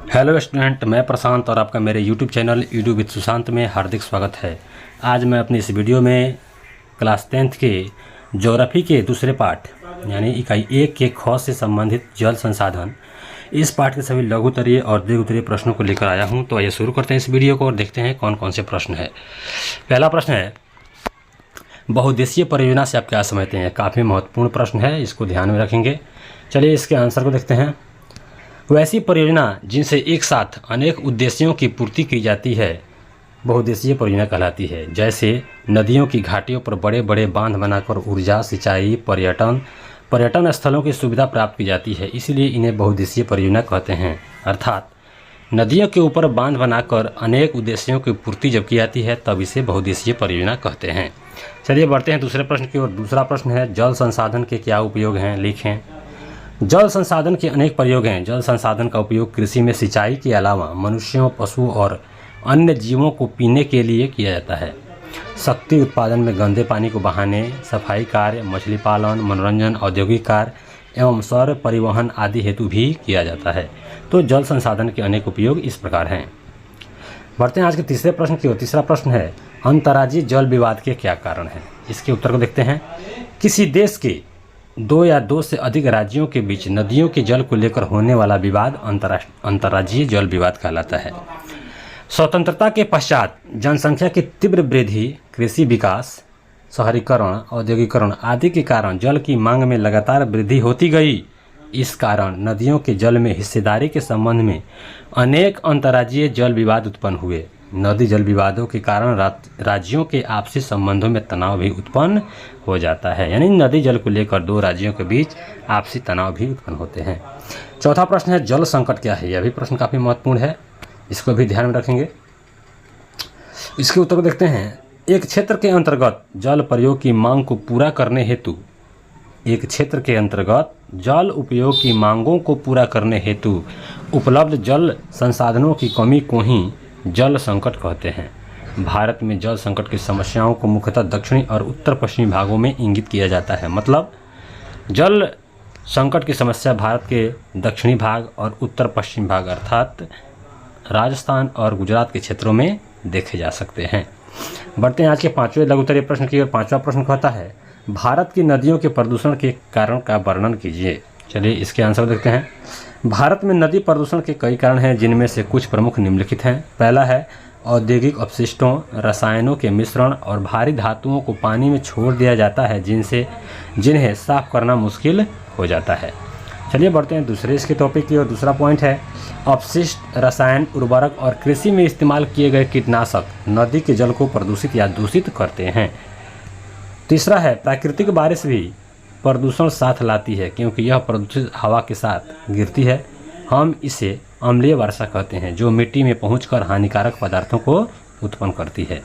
Hello student, मैं प्रशांत और आपका मेरे YouTube channel Edu with Sushant में हार्दिक स्वागत है। आज मैं अपनी इस वीडियो में क्लास 10th के ज्योग्राफी के दूसरे पाठ यानी इकाई 1 के ख से संबंधित जल संसाधन, इस पाठ के सभी लघु उत्तरीय और दीर्घ उत्तरीय प्रश्नों को लेकर आया हूं। तो आइए शुरू करते हैं इस वीडियो को और देखते हैं कौन कौन से प्रश्न है। पहला प्रश्न है, बहुउद्देशीय परियोजना से आप क्या समझते हैं? काफ़ी महत्वपूर्ण प्रश्न है, इसको ध्यान में रखेंगे। चलिए इसके आंसर को देखते हैं। वैसी परियोजना जिनसे एक साथ अनेक उद्देश्यों की पूर्ति की जाती है बहुउद्देशीय परियोजना कहलाती है। जैसे नदियों की घाटियों पर बड़े बड़े बांध बनाकर ऊर्जा, सिंचाई, पर्यटन स्थलों की सुविधा प्राप्त की जाती है, इसलिए इन्हें बहुउद्देशीय परियोजना कहते हैं। अर्थात नदियों के ऊपर बांध बनाकर अनेक उद्देश्यों की पूर्ति जब की जाती है तब इसे बहुउद्देशीय परियोजना कहते हैं। चलिए बढ़ते हैं दूसरे प्रश्न की ओर। दूसरा प्रश्न है, जल संसाधन के क्या उपयोग हैं? लिखें। जल संसाधन के अनेक प्रयोग हैं। जल संसाधन का उपयोग कृषि में सिंचाई के अलावा मनुष्यों, पशु और अन्य जीवों को पीने के लिए किया जाता है। शक्ति उत्पादन में गंदे पानी को बहाने, सफाई कार्य, मछली पालन, मनोरंजन, औद्योगिक कार्य एवं सौर परिवहन आदि हेतु भी किया जाता है। तो जल संसाधन के अनेक उपयोग इस प्रकार हैं। बढ़ते हैं आज के तीसरे प्रश्न की ओर। तीसरा प्रश्न है, अंतर्राज्यीय जल विवाद के क्या कारण हैं? इसके उत्तर को देखते हैं। किसी देश के दो या दो से अधिक राज्यों के बीच नदियों के जल को लेकर होने वाला विवाद अंतर्राज्यीय जल विवाद कहलाता है। स्वतंत्रता के पश्चात जनसंख्या की तीव्र वृद्धि, कृषि विकास, शहरीकरण, औद्योगिकरण आदि के कारण जल की मांग में लगातार वृद्धि होती गई। इस कारण नदियों के जल में हिस्सेदारी के संबंध में अनेक अंतर्राज्यीय जल विवाद उत्पन्न हुए। नदी जल विवादों के कारण राज्यों के आपसी संबंधों में तनाव भी उत्पन्न हो जाता है, यानी नदी जल को लेकर दो राज्यों के बीच आपसी तनाव भी उत्पन्न होते हैं। चौथा प्रश्न है, जल संकट क्या है? यह भी प्रश्न काफ़ी महत्वपूर्ण है, इसको भी ध्यान में रखेंगे। इसके उत्तर को देखते हैं। एक क्षेत्र के अंतर्गत जल प्रयोग की मांग को पूरा करने हेतु जल उपयोग की मांगों को पूरा करने हेतु उपलब्ध जल संसाधनों की कमी को ही जल संकट कहते हैं। भारत में जल संकट की समस्याओं को मुख्यतः दक्षिणी और उत्तर पश्चिमी भागों में इंगित किया जाता है। मतलब जल संकट की समस्या भारत के दक्षिणी भाग और उत्तर पश्चिम भाग अर्थात राजस्थान और गुजरात के क्षेत्रों में देखे जा सकते हैं। बढ़ते हैं आज के पांचवें लघु उत्तरीय प्रश्न की ओर। पांचवा प्रश्न कहता है, भारत की नदियों के प्रदूषण के कारण का वर्णन कीजिए। चलिए इसके आंसर देखते हैं। भारत में नदी प्रदूषण के कई कारण हैं, जिनमें से कुछ प्रमुख निम्नलिखित हैं। पहला है, औद्योगिक अपशिष्टों, रसायनों के मिश्रण और भारी धातुओं को पानी में छोड़ दिया जाता है, जिन्हें साफ करना मुश्किल हो जाता है। चलिए बढ़ते हैं दूसरे इसके टॉपिक की और। दूसरा पॉइंट है, अपशिष्ट, रसायन, उर्वरक और कृषि में इस्तेमाल किए गए कीटनाशक नदी के जल को प्रदूषित या दूषित करते हैं। तीसरा है, प्राकृतिक बारिश भी प्रदूषण साथ लाती है, क्योंकि यह प्रदूषित हवा के साथ गिरती है। हम इसे अम्लीय वर्षा कहते हैं, जो मिट्टी में पहुंचकर हानिकारक पदार्थों को उत्पन्न करती है।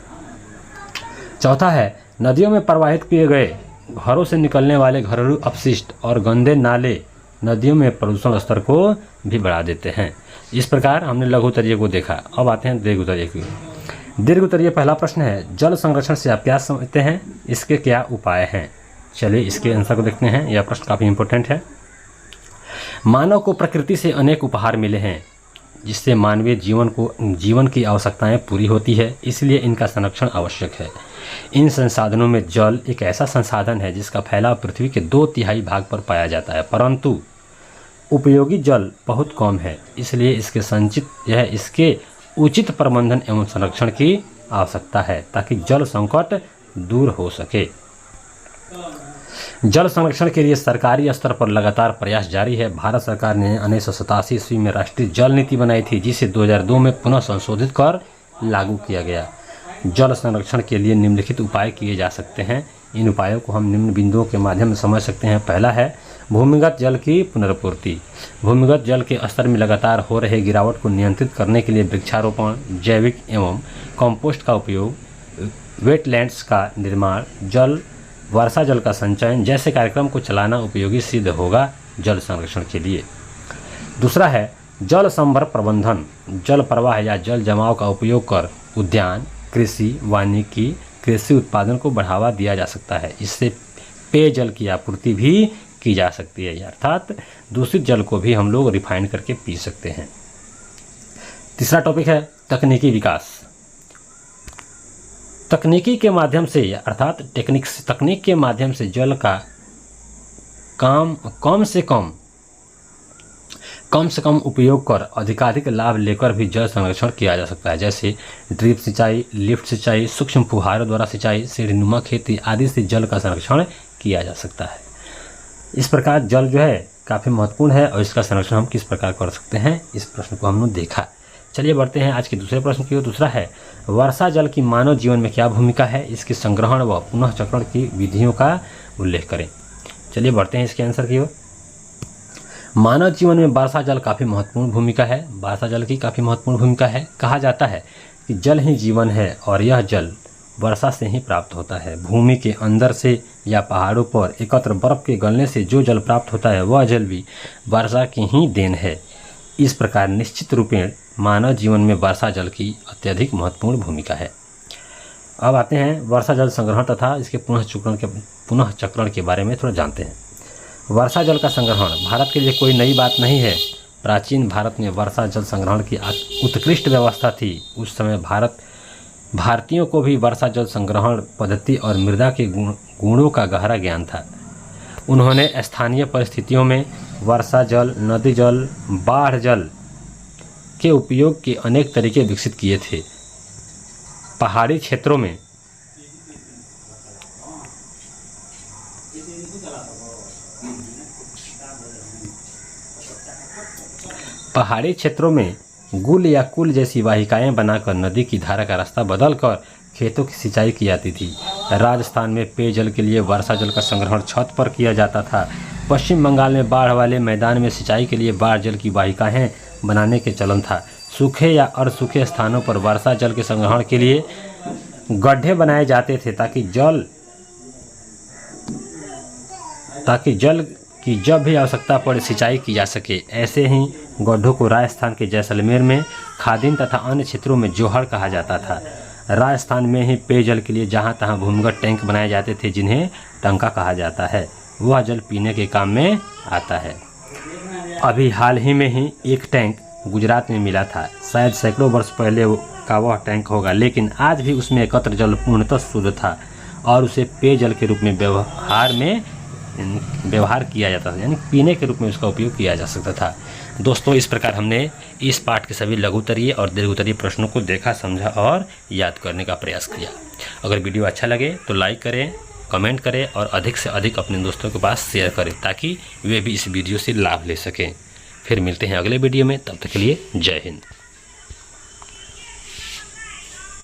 चौथा है, नदियों में प्रवाहित किए गए घरों से निकलने वाले घरेलू अपशिष्ट और गंदे नाले नदियों में प्रदूषण स्तर को भी बढ़ा देते हैं। इस प्रकार हमने लघु उत्तरीय को देखा। अब आते हैं दीर्घ उत्तरीय की। दीर्घ उत्तरीय पहला प्रश्न है, जल संरक्षण से आप क्या समझते हैं? इसके क्या उपाय हैं? चलिए इसके आंसर को देखते हैं। यह प्रश्न काफ़ी इंपॉर्टेंट है। मानव को प्रकृति से अनेक उपहार मिले हैं, जिससे मानवीय जीवन की आवश्यकताएं पूरी होती है, इसलिए इनका संरक्षण आवश्यक है। इन संसाधनों में जल एक ऐसा संसाधन है जिसका फैलाव पृथ्वी के 2/3 भाग पर पाया जाता है, परंतु उपयोगी जल बहुत कम है, इसलिए इसके उचित प्रबंधन एवं संरक्षण की आवश्यकता है, ताकि जल संकट दूर हो सके। जल संरक्षण के लिए सरकारी स्तर पर लगातार प्रयास जारी है। भारत सरकार ने 1987 ईस्वी में राष्ट्रीय जल नीति बनाई थी, जिसे 2002 में पुनः संशोधित कर लागू किया गया। जल संरक्षण के लिए निम्नलिखित उपाय किए जा सकते हैं। इन उपायों को हम निम्न बिंदुओं के माध्यम से समझ सकते हैं। पहला है, भूमिगत जल की पुनर्पूर्ति। भूमिगत जल के स्तर में लगातार हो रहे गिरावट को नियंत्रित करने के लिए वृक्षारोपण, जैविक एवं कंपोस्ट का उपयोग, वेटलैंड्स का निर्माण, वर्षा जल का संचयन जैसे कार्यक्रम को चलाना उपयोगी सिद्ध होगा जल संरक्षण के लिए। दूसरा है, जल संभर प्रबंधन। जल प्रवाह या जल जमाव का उपयोग कर उद्यान, कृषि, वानिकी, कृषि उत्पादन को बढ़ावा दिया जा सकता है। इससे पेयजल की आपूर्ति भी की जा सकती है, अर्थात दूषित जल को भी हम लोग रिफाइन करके पी सकते हैं। तीसरा टॉपिक है तकनीकी विकास। तकनीकी के माध्यम से अर्थात तकनीक के माध्यम से जल का कम से कम उपयोग कर अधिकाधिक लाभ लेकर भी जल संरक्षण किया जा सकता है। जैसे ड्रिप सिंचाई, लिफ्ट सिंचाई, सूक्ष्म फुहारों द्वारा सिंचाई, सीढ़ीनुमा खेती आदि से जल का संरक्षण किया जा सकता है। इस प्रकार जल जो है काफ़ी महत्वपूर्ण है और इसका संरक्षण हम किस प्रकार कर सकते हैं, इस प्रश्न को हमने देखा। चलिए बढ़ते हैं आज के दूसरे प्रश्न की ओर। दूसरा है वर्षा जल की मानव जीवन में क्या भूमिका है, इसके संग्रहण व पुनः चक्रण की विधियों का उल्लेख करें। चलिए बढ़ते हैं इसके आंसर की ओर। मानव जीवन में वर्षा जल काफ़ी महत्वपूर्ण भूमिका है। वर्षा जल की काफ़ी महत्वपूर्ण भूमिका है। कहा जाता है कि जल ही जीवन है और यह जल वर्षा से ही प्राप्त होता है। भूमि के अंदर से या पहाड़ों पर एकत्र बर्फ के गलने से जो जल प्राप्त होता है वह जल भी वर्षा की ही देन है। इस प्रकार निश्चित रूपेण मानव जीवन में वर्षा जल की अत्यधिक महत्वपूर्ण भूमिका है। अब आते हैं वर्षा जल संग्रहण तथा इसके पुनः चक्रण के बारे में थोड़ा जानते हैं। वर्षा जल का संग्रहण भारत के लिए कोई नई बात नहीं है। प्राचीन भारत में वर्षा जल संग्रहण की उत्कृष्ट व्यवस्था थी। उस समय भारतीयों को भी वर्षा जल संग्रहण पद्धति और मृदा के गुणों का गहरा ज्ञान था। उन्होंने स्थानीय परिस्थितियों में वर्षा जल, नदी जल, बाढ़ जल के उपयोग के अनेक तरीके विकसित किए थे। पहाड़ी क्षेत्रों में गुल या कुल जैसी वाहिकाएं बनाकर नदी की धारा का रास्ता बदलकर खेतों की सिंचाई की जाती थी। राजस्थान में पेयजल के लिए वर्षा जल का संग्रहण छत पर किया जाता था। पश्चिम बंगाल में बाढ़ वाले मैदान में सिंचाई के लिए बाढ़ जल की वाहिकाएं बनाने के चलन था। सूखे या अर्धसूखे स्थानों पर वर्षा जल के संग्रहण के लिए गड्ढे बनाए जाते थे ताकि जल की जब भी आवश्यकता पड़े सिंचाई की जा सके। ऐसे ही गड्ढों को राजस्थान के जैसलमेर में खादिन तथा अन्य क्षेत्रों में जोहड़ कहा जाता था। राजस्थान में ही पेयजल के लिए जहाँ तहाँ भूमिगत टैंक बनाए जाते थे जिन्हें टंका कहा जाता है। वह जल पीने के काम में आता है। अभी हाल ही में ही एक टैंक गुजरात में मिला था। शायद सैकड़ों वर्ष पहले का वह टैंक होगा, लेकिन आज भी उसमें एकत्र जल पूर्णतः शुद्ध था और उसे पेयजल के रूप में व्यवहार किया जाता था, यानी पीने के रूप में उसका उपयोग किया जा सकता था। दोस्तों, इस प्रकार हमने इस पाठ के सभी लघुत्तरीय और दीर्घोत्तरीय प्रश्नों को देखा, समझा और याद करने का प्रयास किया। अगर वीडियो अच्छा लगे तो लाइक करें, कमेंट करें और अधिक से अधिक अपने दोस्तों के पास शेयर करें ताकि वे भी इस वीडियो से लाभ ले सकें। फिर मिलते हैं अगले वीडियो में, तब तक के लिए जय हिंद।